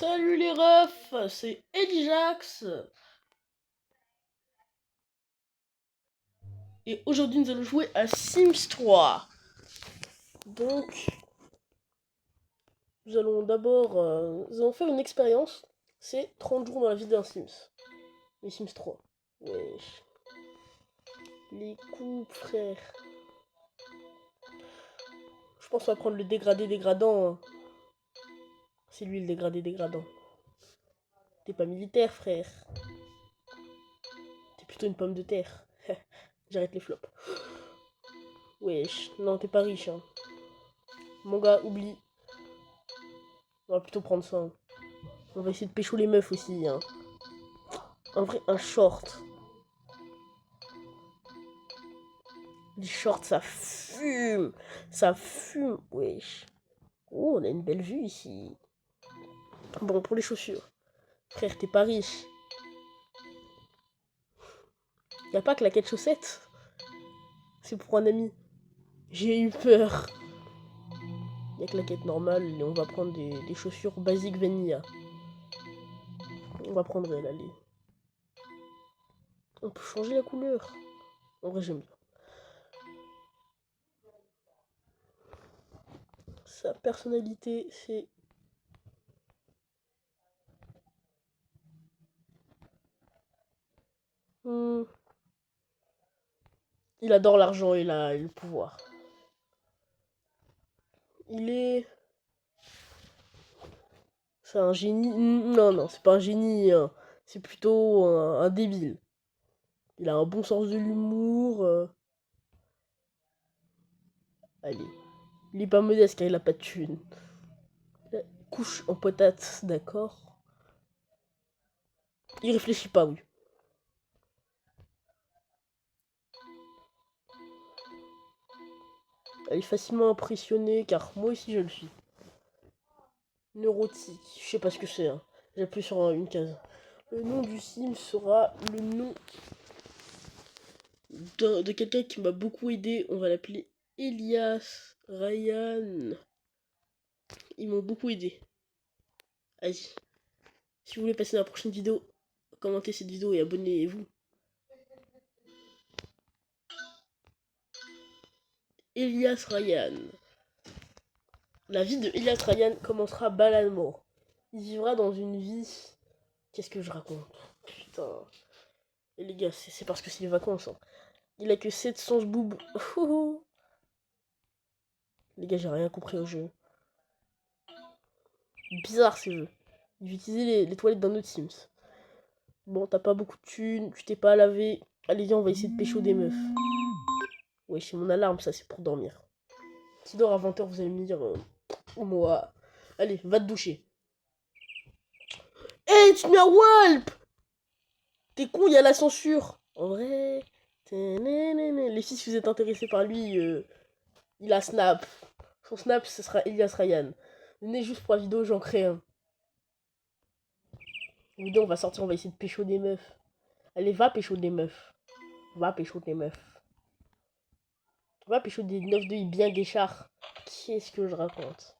Salut les refs, c'est Elijax. Et aujourd'hui nous allons jouer à Sims 3. Donc, nous allons d'abord nous allons faire une expérience. C'est 30 jours dans la vie d'un Sims. Les Sims 3. Wesh. Les coups, frère. Je pense qu'on va prendre le dégradé dégradant. Hein. C'est lui le dégradé dégradant. T'es pas militaire, frère. T'es plutôt une pomme de terre. J'arrête les flops. Wesh. Non, t'es pas riche, hein. Mon gars, oublie. On va plutôt prendre ça. Hein. On va essayer de pécho les meufs aussi. Hein. En vrai, un short. Les shorts, ça fume. Ça fume. Wesh. Oh, on a une belle vue ici. Bon, pour les chaussures. Frère, t'es pas riche. Y a pas claquettes chaussettes. C'est pour un ami. J'ai eu peur. Y a claquettes normales et on va prendre des chaussures basiques vanilla. On va prendre elle, allez. On peut changer la couleur. En vrai, j'aime bien. Sa personnalité, c'est... Il adore l'argent et le pouvoir. Il est... C'est un génie... Non, non, c'est pas un génie. Hein. C'est plutôt un débile. Il a un bon sens de l'humour. Allez. Il est pas modeste car il a pas de thune. Couche en potate, d'accord. Il réfléchit pas, oui. Elle est facilement impressionnée car moi aussi je le suis. Neurotique, je sais pas ce que c'est. Hein. J'appuie sur une case. Le nom du sim sera le nom de quelqu'un qui m'a beaucoup aidé. On va l'appeler Elias, Ryan. Ils m'ont beaucoup aidé. Allez. Si vous voulez passer dans la prochaine vidéo, commentez cette vidéo et abonnez-vous. Elias Ryan. La vie de Elias Ryan commencera banalement. Il vivra dans une vie... Qu'est-ce que je raconte? Putain. Et les gars, c'est parce que c'est les vacances. Hein. Il a que 700 boob. Les gars, j'ai rien compris au jeu. Bizarre ces jeux. Il veut utiliser les toilettes d'un autre Sims. Bon, t'as pas beaucoup de thunes, tu t'es pas lavé. Allez, viens, on va essayer de pécho des meufs. Ouais, c'est mon alarme, ça, c'est pour dormir. Qui dort à 20h, vous allez me dire... moi... Allez, va te doucher. Hey, tu mets un Walp! T'es con, il y a la censure. En vrai... Les filles, si vous êtes intéressés par lui, il a Snap. Son Snap, ce sera Elias Ryan. Venez juste pour la vidéo, j'en crée un. La vidéo, on va sortir, on va essayer de pécho des meufs. Allez, va pécho des meufs. Va pécho des meufs. Va pécho des 9 de bien guéchards. Qu'est-ce que je raconte?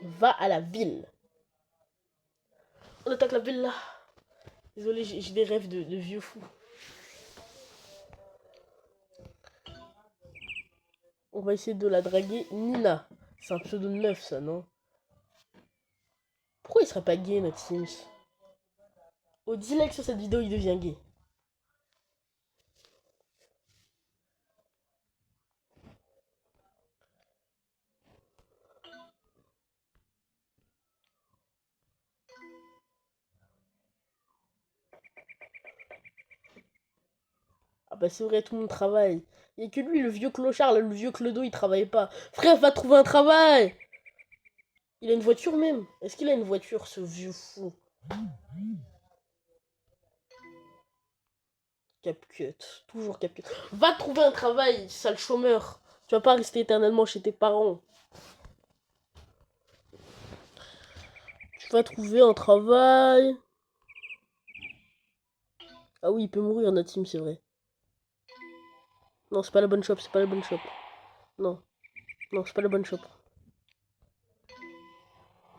Va à la ville. On attaque la ville là. Désolé, j'ai des rêves de vieux fous. On va essayer de la draguer Nina. C'est un pseudo de meuf ça, non? Pourquoi il serait pas gay notre Sims? Au 10 likes sur cette vidéo, il devient gay. Ah bah c'est vrai, tout le monde travaille. Il n'y a que lui, le vieux clochard, là, le vieux clodo, il travaille pas. Frère, va trouver un travail! Il a une voiture même. Est-ce qu'il a une voiture, ce vieux fou? CapCut. Toujours CapCut. Va trouver un travail, sale chômeur. Tu vas pas rester éternellement chez tes parents. Tu vas trouver un travail. Ah oui, il peut mourir, notre team, c'est vrai. Non, c'est pas la bonne shop, c'est pas la bonne shop. Non. Non, c'est pas la bonne shop.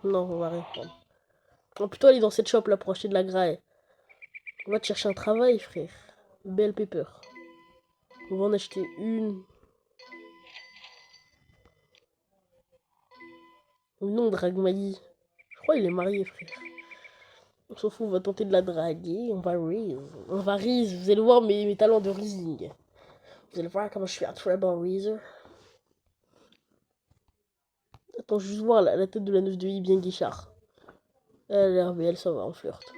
Non, on va rien prendre. On va plutôt aller dans cette shop là pour acheter de la graille. On va te chercher un travail, frère. Belle pepper. On va en acheter une. Non, drague Maggie. Je crois qu'il est marié, frère. On s'en fout, on va tenter de la draguer. On va raise. On va raise. Vous allez voir mes talents de raising. Vous allez voir comment je suis un très bon raiser. Attends, juste voir la tête de la 9 de I bien Guichard. Elle a l'air belle, ça va, on flirte.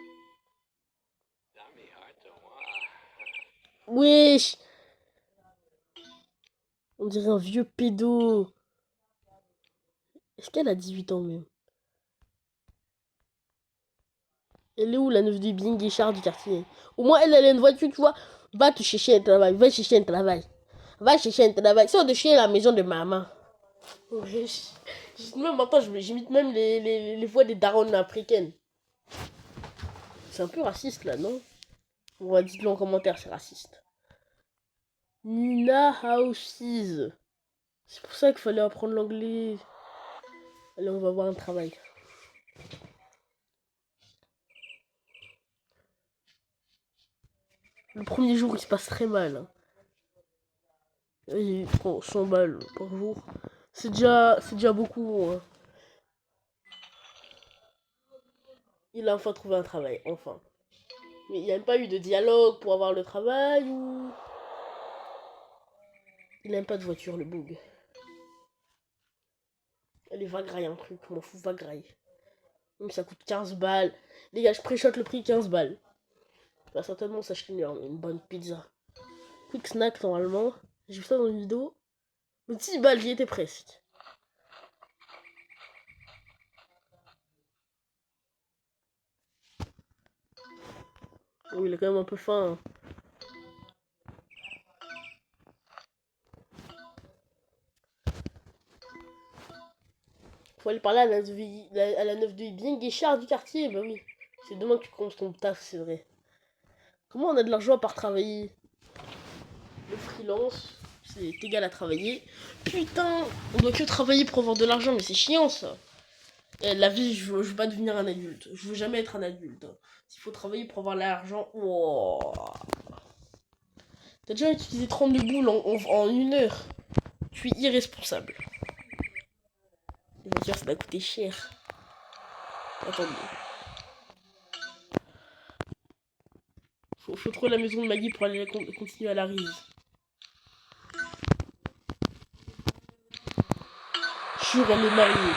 Wesh! On dirait un vieux pédo. Est-ce qu'elle a 18 ans même? Elle est où la 9 de bien Guichard du quartier? Au moins, elle a une voiture, tu vois. Va te chercher un travail, va chercher un travail. Va chercher un travail. Sors de chez la maison de maman. Wesh. Même maintenant, j'imite même les voix des darons africaines. C'est un peu raciste là, non? Ouais, dites-le en commentaire, c'est raciste. Nina Houses. C'est pour ça qu'il fallait apprendre l'anglais. Allez, on va voir un travail. Le premier jour, il se passe très mal. Hein. Il prend 100 balles par jour. C'est déjà beaucoup. Hein. Il a enfin trouvé un travail, enfin. Mais il n'y a même pas eu de dialogue pour avoir le travail ou... Il n'a même pas de voiture, le bug. Allez, va grailler un truc, m'en fous, va grailler. Même ça coûte 15 balles. Les gars, je pré-shot le prix 15 balles. On va certainement s'acheter une bonne pizza. Quick snack normalement. J'ai vu ça dans une vidéo. 10 balles, j'y étais presque. Oh, il a quand même un peu faim. Hein. Faut aller parler à la 9 de bien Guichard du quartier. Bah oui. C'est demain que tu commences ton taf, c'est vrai. Comment on a de l'argent à part travailler? Le freelance, c'est égal à travailler. Putain, on doit que travailler pour avoir de l'argent, mais c'est chiant ça. Et la vie, je veux pas devenir un adulte. Je veux jamais être un adulte. S'il faut travailler pour avoir l'argent, wow. T'as déjà utilisé 32 boules en une heure. Je suis irresponsable. Les voitures, ça va coûter cher. Attendez. Faut trouver la maison de Maggie pour aller continuer à la rise. Jure, elle est mariée.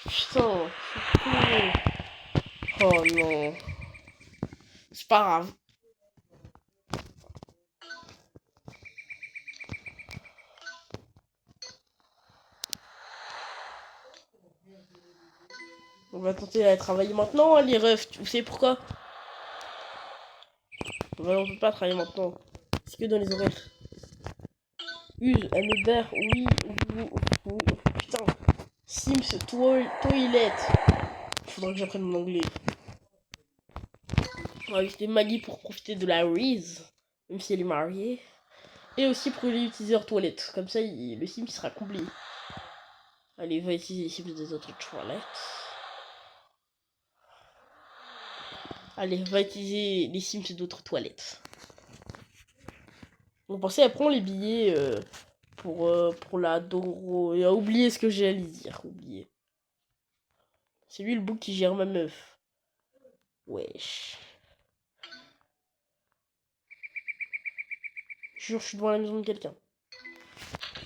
Putain, oh non. C'est pas grave. On va tenter d'aller travailler maintenant, hein, les refs. Vous savez pourquoi? On peut pas travailler maintenant. C'est que dans les horaires. Use another, oui, putain. Sims toilet. Faudra que j'apprenne mon anglais. On va utiliser Maggie pour profiter de la Reese, même si elle est mariée. Et aussi pour utiliser leur toilette. Comme ça, le Sims sera complet. Allez, va utiliser les Sims des autres toilettes. Allez, va utiliser les Sims d'autres toilettes. On pensait à prendre les billets pour la Doro. Et à oublier ce que j'ai à lui dire. Oublier. C'est lui le bouc qui gère ma meuf. Wesh. Jure, je suis devant la maison de quelqu'un.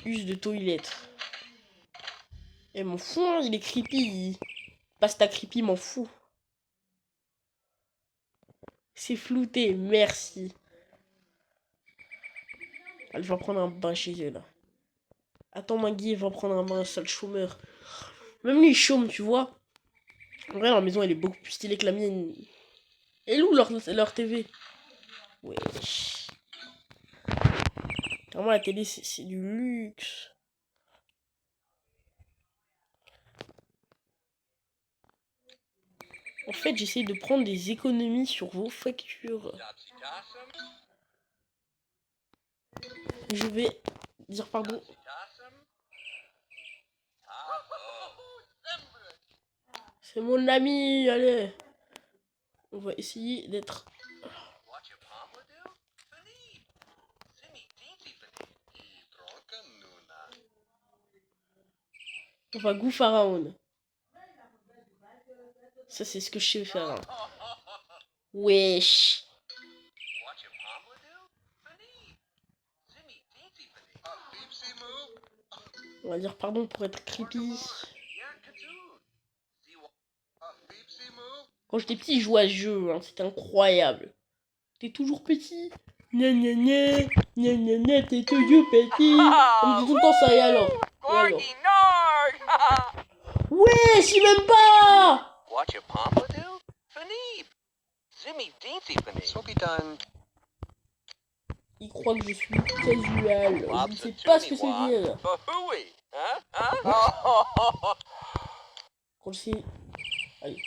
Use de toilette. Et m'en fous, hein, il est creepy. Passe ta creepy, m'en fous. C'est flouté, merci. Allez, je vais prendre un bain chez eux, là. Attends, Maggie, va prendre un bain, sale chômeur. Même lui, il chôme, tu vois. En vrai, la maison, elle est beaucoup plus stylée que la mienne. Et où leur TV? Wesh. Vraiment, la télé, c'est du luxe. En fait, j'essaie de prendre des économies sur vos factures. Je vais dire pardon. C'est mon ami, allez. On va essayer d'être... On va go pharaon. Ça, c'est ce que je sais faire. Hein. Wesh. On va dire pardon pour être creepy. Quand j'étais petit, je jouais à ce jeu. Hein. C'était incroyable. T'es toujours petit. Gna gna gna. Gna gna gna, t'es toujours petit. On me dit tout le temps ça, et alors? Et alors? Ouais, je même pas. Il croit que je suis casual. Je ne sais pas ce que c'est dire. Quand c'est... Allez.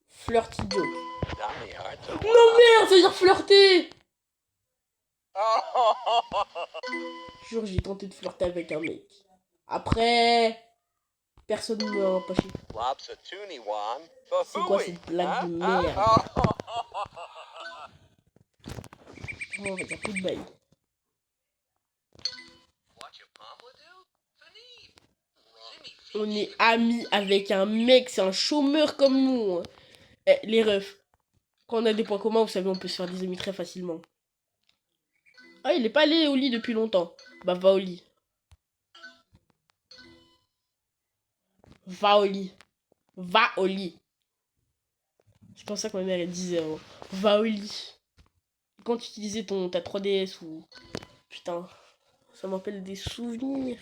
Flirty joke. Non merde, ça veut dire flirter. Jure, j'ai tenté de flirter avec un mec. Après... Personne ne m'a empêché. C'est quoi cette blague de merde? On va dire plus de bail. On est amis avec un mec, c'est un chômeur comme nous. Eh, les refs. Quand on a des points communs, vous savez, on peut se faire des amis très facilement. Ah, il est pas allé au lit depuis longtemps. Bah, va au lit. Va au lit. Va au lit. C'est comme ça que ma mère elle disait. Hein. Va au lit. Quand tu utilisais ta 3DS ou... Putain, ça m'appelle des souvenirs.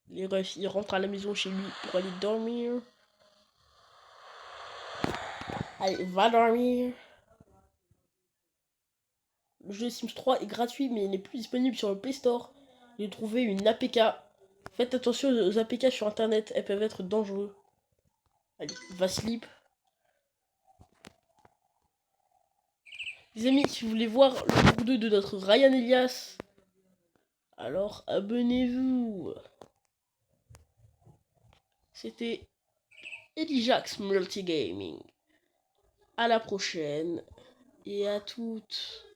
Les refs, ils rentrent à la maison chez lui pour aller dormir. Allez, va dormir. Le jeu Sims 3 est gratuit, mais il n'est plus disponible sur le Play Store. J'ai trouvé une APK. Faites attention aux APK sur internet, elles peuvent être dangereuses. Allez, va sleep. Les amis, si vous voulez voir le jour 2 de notre Ryan Elias, alors abonnez-vous. C'était Elijaks Multigaming. À la prochaine et à toutes.